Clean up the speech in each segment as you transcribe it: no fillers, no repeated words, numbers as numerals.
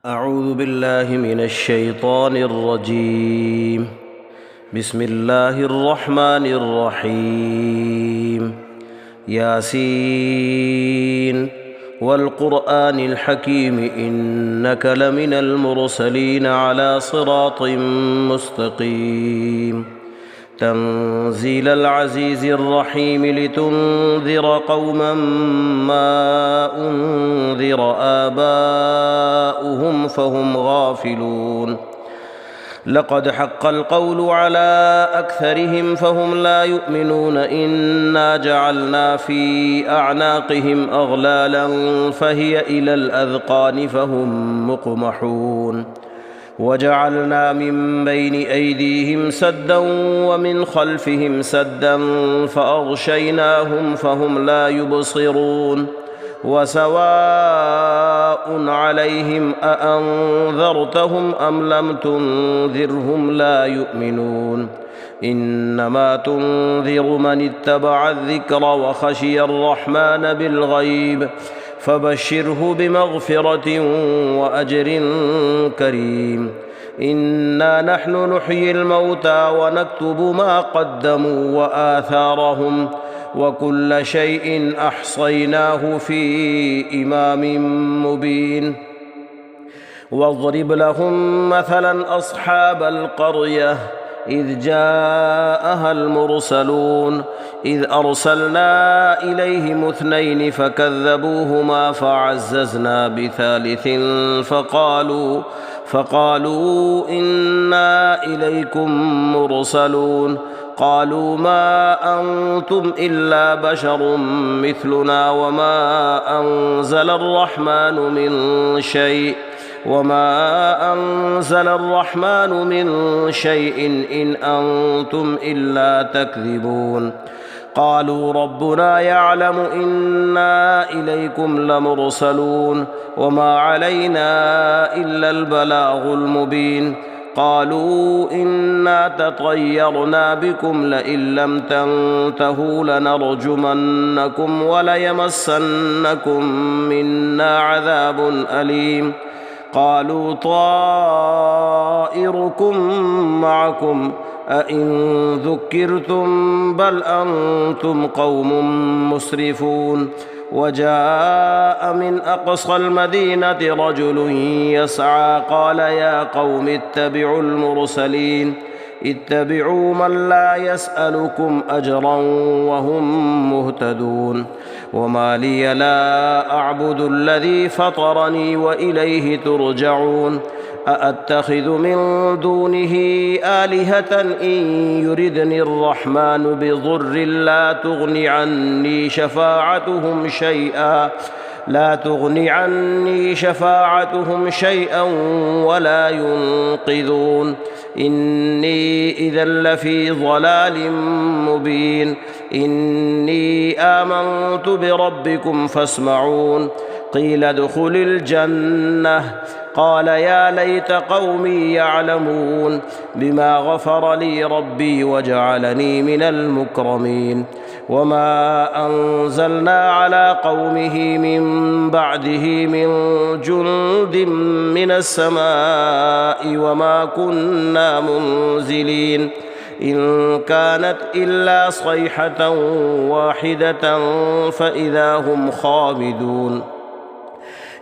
أعوذ بالله من الشيطان الرجيم. بسم الله الرحمن الرحيم. ياسين والقرآن الحكيم إنك لمن المرسلين على صراط مستقيم. تنزيل العزيز الرحيم لتنذر قوما ما أنذر آباؤهم فهم غافلون. لقد حق القول على أكثرهم فهم لا يؤمنون. إنا جعلنا في أعناقهم أغلالا فهي إلى الأذقان فهم مقمحون. وجعلنا من بين أيديهم سدا ومن خلفهم سدا فأغشيناهم فهم لا يبصرون. وسواء عليهم أأنذرتهم أم لم تنذرهم لا يؤمنون. إنما تنذر من اتبع الذكر وخشي الرحمن بالغيب فبشره بمغفرة وأجر كريم. إنا نحن نحيي الموتى ونكتب ما قدموا وآثارهم وكل شيء أحصيناه في إمام مبين. واضرب لهم مثلا أصحاب القرية إذ جاءها المرسلون إذ أرسلنا إليهم 2 فكذبوهما فعززنا بثالث فقالوا إنا إليكم مرسلون. قالوا ما أنتم إلا بشر مثلنا وما أنزل الرحمن من شيء إن أنتم إلا تكذبون. قالوا ربنا يعلم إنا إليكم لمرسلون وما علينا إلا البلاغ المبين. قالوا إنا تطيرنا بكم لئن لم تنتهوا لنرجمنكم وليمسنكم منا عذاب أليم. قالوا طائركم معكم أئن ذكرتم بل أنتم قوم مسرفون. وجاء من أقصى المدينة رجل يسعى قال يا قوم اتبعوا المرسلين اتبعوا من لا يسألكم أجرا وهم مهتدون. وما لي لا أعبد الذي فطرني وإليه ترجعون. أأتخذ من دونه آلهة إن يردني الرحمن بضر لا تغن عني شفاعتهم شيئا ولا ينقذون. إني إذا لفي ضلال مبين. إني آمنت بربكم فاسمعون. قيل ادخل الجنة قال يا ليت قومي يعلمون بما غفر لي ربي وجعلني من المكرمين. وما أنزلنا على قومه من بعده من جند من السماء وما كنا منزلين. إن كانت إلا صيحة واحدة فإذا هم خامدون.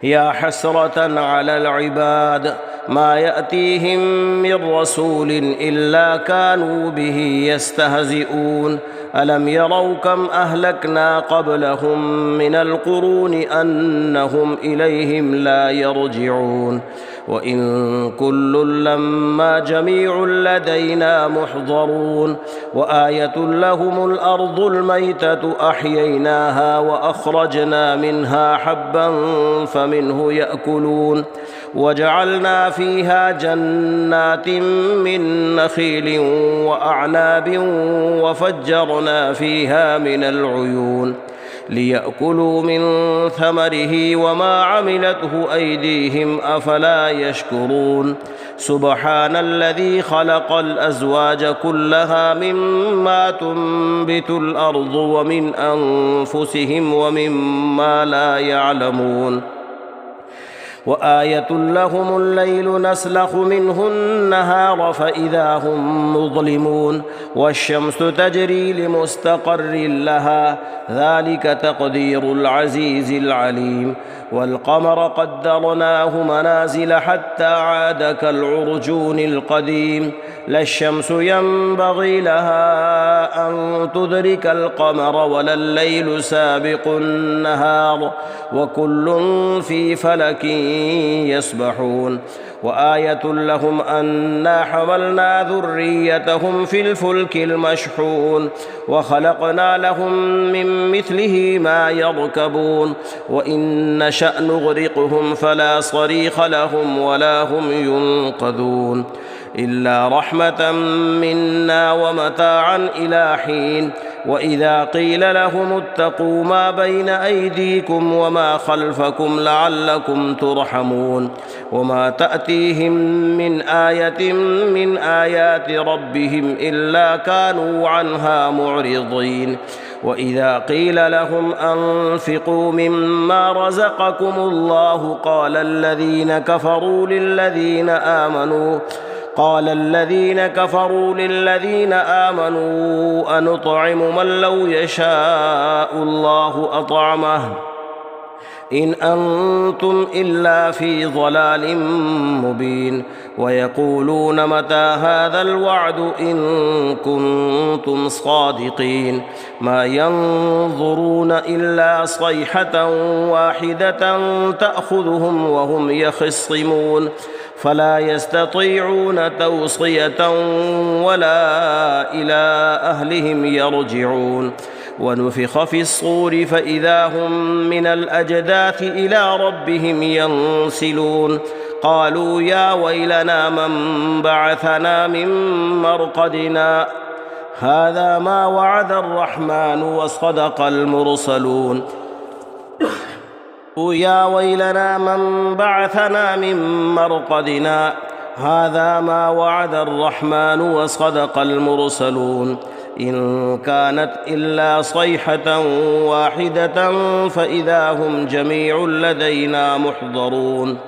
يا حسرة على العباد ما يأتيهم من رسول إلا كانوا به يستهزئون. ألم يروا كم أهلكنا قبلهم من القرون أنهم إليهم لا يرجعون. وإن كل لما جميع لدينا محضرون. وآية لهم الأرض الميتة أحييناها وأخرجنا منها حبا فمنه يأكلون. وجعلنا فيها جنات من نخيل وأعناب وفجرنا فيها من العيون ليأكلوا من ثمره وما عملته أيديهم أفلا يشكرون. سبحان الذي خلق الأزواج كلها مما تنبت الأرض ومن أنفسهم ومما لا يعلمون. وآية لهم الليل نسلخ منه النهار فإذا هم مظلمون والشمس تجري لمستقر لها ذلك تقدير العزيز العليم والقمر قدرناه منازل حتى عاد كالعرجون القديم لا الشمس ينبغي لها أن تدرك القمر ولا الليل سابق النهار وكل في فلك يسبحون وآية لهم أنا حملنا ذريتهم في الفلك المشحون وخلقنا لهم من مثله ما يركبون وإن نشأ نغرقهم فلا صريخ لهم ولا هم ينقذون إلا رحمة منا ومتاعا إلى حين وإذا قيل لهم اتقوا ما بين أيديكم وما خلفكم لعلكم ترحمون وما تأتيهم من آية من آيات ربهم إلا كانوا عنها معرضين وإذا قيل لهم أنفقوا مما رزقكم الله قال الذين كفروا للذين آمنوا أنطعم من لو يشاء الله أطعمه إن أنتم إلا في ضلال مبين ويقولون متى هذا الوعد إن كنتم صادقين ما ينظرون إلا صيحة واحدة تأخذهم وهم يخصمون فلا يستطيعون توصية ولا إلى أهلهم يرجعون ونفخ في الصور فإذا هم من الأجداث إلى ربهم ينسلون قالوا يا ويلنا من بعثنا من مرقدنا هذا ما وعد الرحمن وصدق المرسلون يا ويلنا من بعثنا من مرقدنا هذا ما وعد الرحمن وصدق المرسلون إن كانت إلا صيحة واحدة فإذا هم جميع لدينا محضرون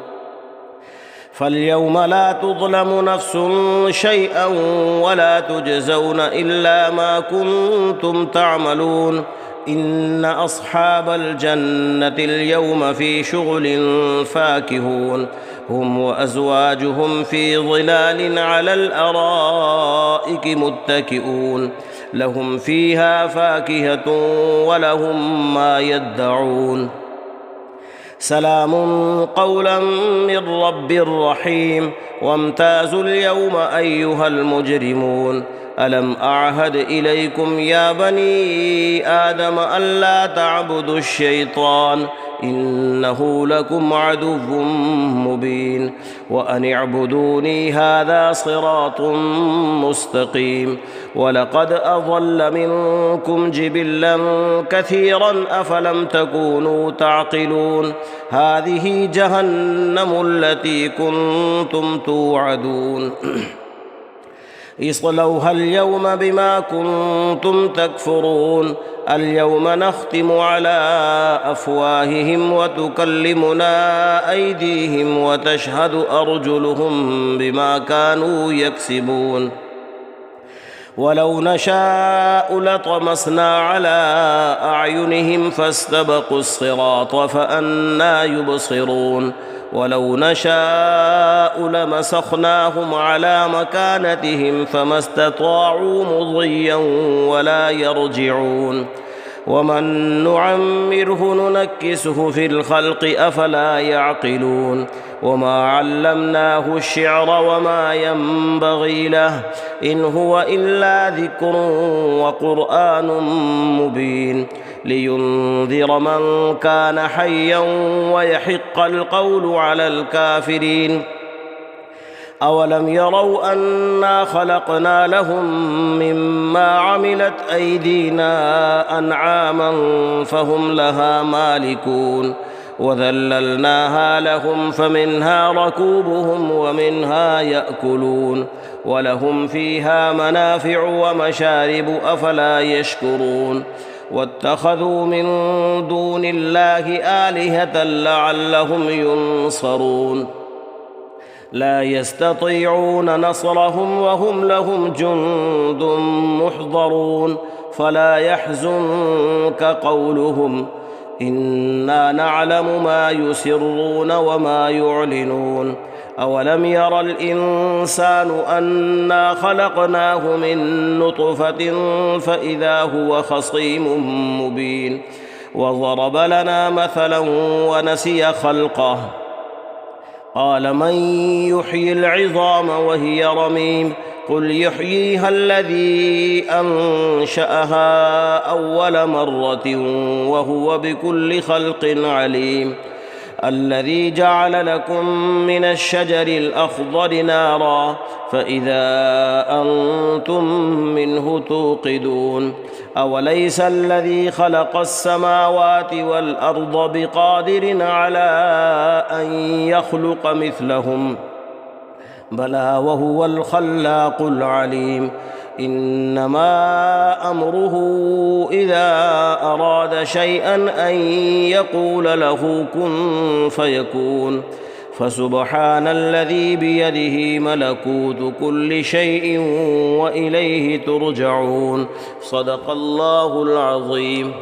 فاليوم لا تظلم نفس شيئا ولا تجزون إلا ما كنتم تعملون إن أصحاب الجنة اليوم في شغل فاكهون هم وأزواجهم في ظلال على الأرائك متكئون لهم فيها فاكهة ولهم ما يدعون سلام قولا من رب رحيم وامتازوا اليوم أيها المجرمون ألم أعهد إليكم يا بني آدم ألا تعبدوا الشيطان إنه لكم عدو مبين وأن اعبدوني هذا صراط مستقيم ولقد أضل منكم جبلا كثيرا أفلم تكونوا تعقلون هذه جهنم التي كنتم توعدون اصلوها اليوم بما كنتم تكفرون اليوم نختم على أفواههم وتكلمنا أيديهم وتشهد أرجلهم بما كانوا يكسبون ولو نشاء لطمسنا على أعينهم فاستبقوا الصراط فأنى يبصرون ولو نشاء لمسخناهم على مكانتهم فما استطاعوا مضيا ولا يرجعون ومن نعمره ننكسه في الخلق أفلا يعقلون وما علمناه الشعر وما ينبغي له إن هو إلا ذكر وقرآن مبين لينذر من كان حيا ويحق القول على الكافرين أولم يروا أنا خلقنا لهم مما عملت أيدينا أنعاما فهم لها مالكون وذللناها لهم فمنها ركوبهم ومنها يأكلون ولهم فيها منافع ومشارب أفلا يشكرون واتخذوا من دون الله آلهة لعلهم ينصرون لا يستطيعون نصرهم وهم لهم جند محضرون فلا يحزنك قولهم إنا نعلم ما يسرون وما يعلنون أولم ير الإنسان أنا خلقناه من نطفة فإذا هو خصيم مبين وضرب لنا مثلا ونسي خلقه قال من يحيي العظام وهي رميم قل يحييها الذي أنشأها أول مرة وهو بكل خلق عليم الذي جعل لكم من الشجر الأخضر نارا فإذا أنتم منه توقدون أوليس الذي خلق السماوات والأرض بقادر على أن يخلق مثلهم بلى وهو الخلاق العليم إنما أمره إذا أراد شيئا أن يقول له كن فيكون فسبحان الذي بيده ملكوت كل شيء وإليه ترجعون صدق الله العظيم.